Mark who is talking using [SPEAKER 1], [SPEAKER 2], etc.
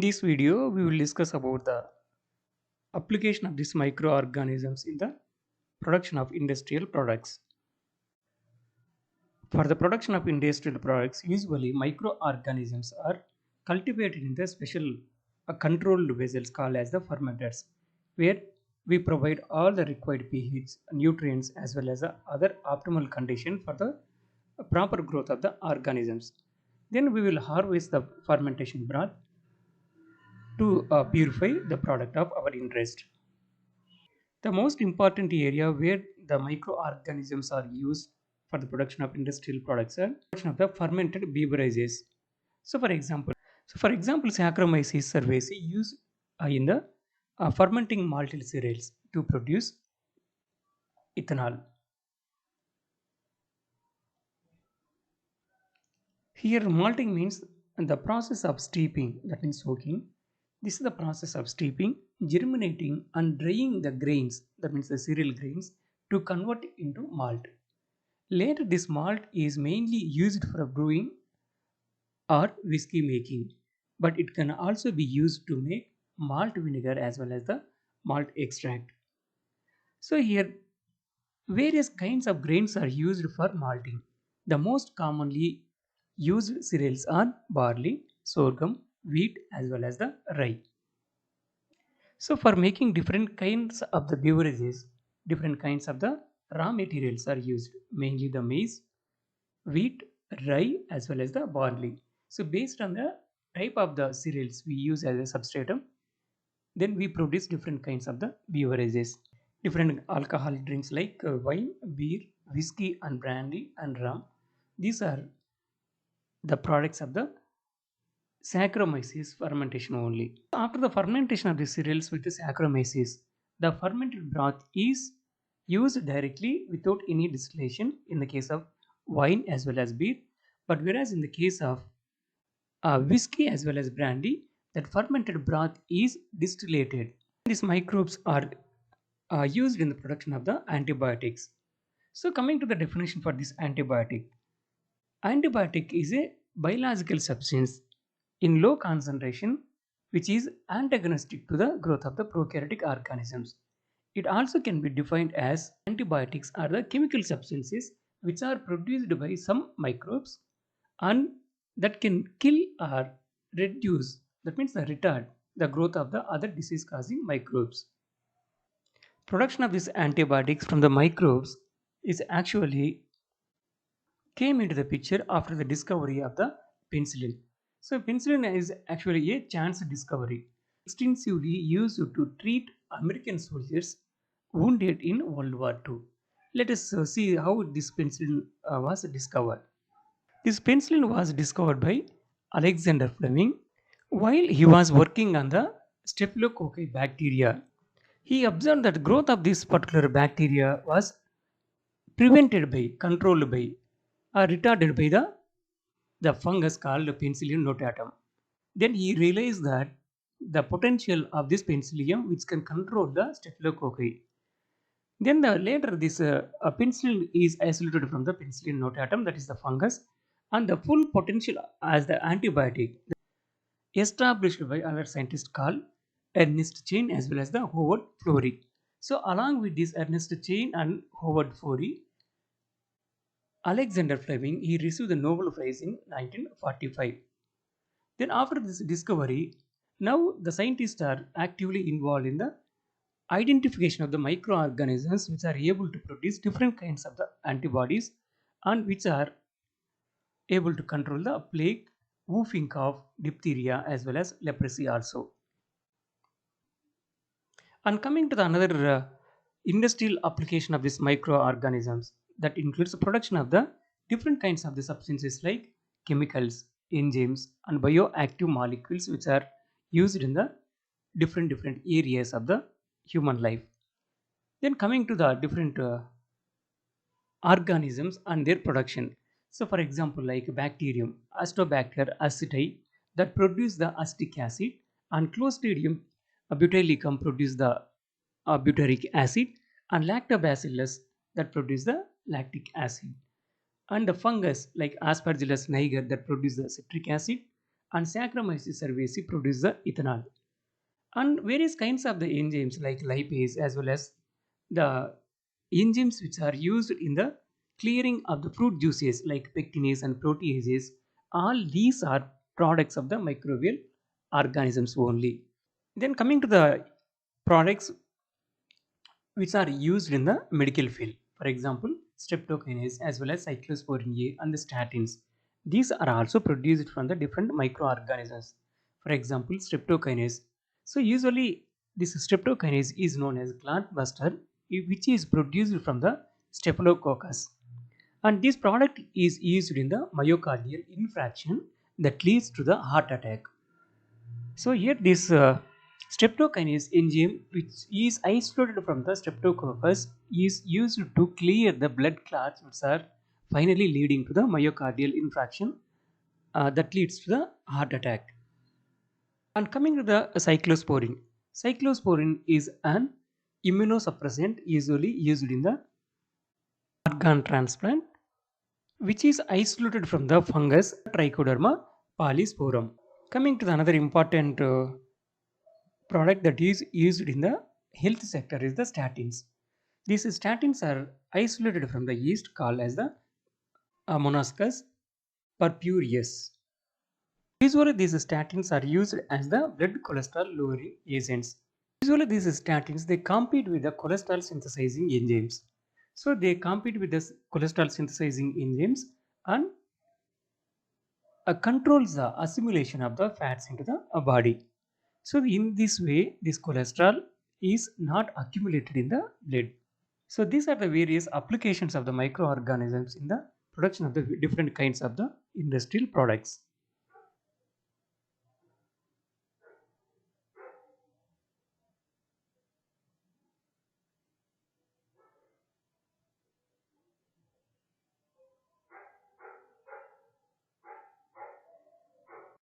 [SPEAKER 1] In this video, we will discuss about the application of these microorganisms in the production of industrial products. For the production of industrial products, usually microorganisms are cultivated in the special controlled vessels called as the fermenters, where we provide all the required pH, nutrients as well as the other optimal condition for the proper growth of the organisms. Then we will harvest the fermentation broth to purify the product of our interest. The most important area where the microorganisms are used for the production of industrial products are production of the fermented beverages. So, for example, Saccharomyces cerevisiae used in the fermenting malted cereals to produce ethanol. Here, malting means the process of steeping, that means soaking. This is the process of steeping, germinating, and drying the grains, that means the cereal grains, to convert into malt. Later, this malt is mainly used for brewing or whiskey making, but it can also be used to make malt vinegar as well as the malt extract. So, here various kinds of grains are used for malting. The most commonly used cereals are barley, sorghum, wheat, as well as the rye. So, for making different kinds of the beverages, different kinds of the raw materials are used, mainly the maize, wheat, rye, as well as the barley. So, based on the type of the cereals we use as a substratum, then we produce different kinds of the beverages. Different alcoholic drinks like wine, beer, whiskey, and brandy and rum. These are the products of the Saccharomyces fermentation only. After the fermentation of the cereals with the Saccharomyces, the fermented broth is used directly without any distillation in the case of wine as well as beer, but whereas in the case of whiskey as well as brandy, that fermented broth is distillated. These microbes are used in the production of the antibiotics. So, coming to the definition for this antibiotic, antibiotic is a biological substance in low concentration which is antagonistic to the growth of the prokaryotic organisms. It also can be defined as antibiotics are the chemical substances which are produced by some microbes and that can kill or reduce, that means the retard, the growth of the other disease causing microbes. Production of these antibiotics from the microbes is actually came into the picture after the discovery of the penicillin. So, penicillin is actually a chance discovery, extensively used to treat American soldiers wounded in World War II. Let us see how this penicillin was discovered. This penicillin was discovered by Alexander Fleming while he was working on the Staphylococcus bacteria. He observed that growth of this particular bacteria was prevented by, controlled by, or retarded by the fungus called Penicillium notatum. Then he realized that the potential of this penicillium which can control the staphylococci. Then later this penicillin is isolated from the Penicillium notatum, that is the fungus, and the full potential as the antibiotic established by other scientists called Ernest Chain as well as the Howard Florey. So along with this Ernest Chain and Howard Florey, Alexander Fleming he received the Nobel Prize in 1945. Then after this discovery, now the scientists are actively involved in the identification of the microorganisms which are able to produce different kinds of the antibodies and which are able to control the plague, whooping cough, diphtheria as well as leprosy also. And coming to the another industrial application of these microorganisms, that includes the production of the different kinds of the substances like chemicals, enzymes, and bioactive molecules which are used in the different areas of the human life. Then coming to the different organisms and their production. So, for example, like bacterium, Acetobacter aceti, that produce the acetic acid, and Clostridium butylicum produce the butyric acid, and Lactobacillus that produce the lactic acid, and the fungus like Aspergillus niger that produce the citric acid, and Saccharomyces cerevisiae produce the ethanol. And various kinds of the enzymes like lipase as well as the enzymes which are used in the clearing of the fruit juices like pectinase and proteases, all these are products of the microbial organisms only. Then coming to the products which are used in the medical field. For example, streptokinase as well as cyclosporin A and the statins. These are also produced from the different microorganisms. For example, streptokinase. So usually this streptokinase is known as clot buster, which is produced from the staphylococcus. And this product is used in the myocardial infarction that leads to the heart attack. So here this streptokinase enzyme, which is isolated from the streptococcus, is used to clear the blood clots which are finally leading to the myocardial infarction that leads to the heart attack. And coming to the cyclosporin. Cyclosporin is an immunosuppressant usually used in the organ transplant, which is isolated from the fungus Trichoderma polysporum. Coming to the another important product that is used in the health sector is the statins. These statins are isolated from the yeast called as the Monoscus purpureus. Usually these statins are used as the blood cholesterol lowering agents. Usually these statins they compete with the cholesterol synthesizing enzymes. So they compete with the cholesterol synthesizing enzymes and controls the assimilation of the fats into the body. So in this way, this cholesterol is not accumulated in the blood. So these are the various applications of the microorganisms in the production of the different kinds of the industrial products.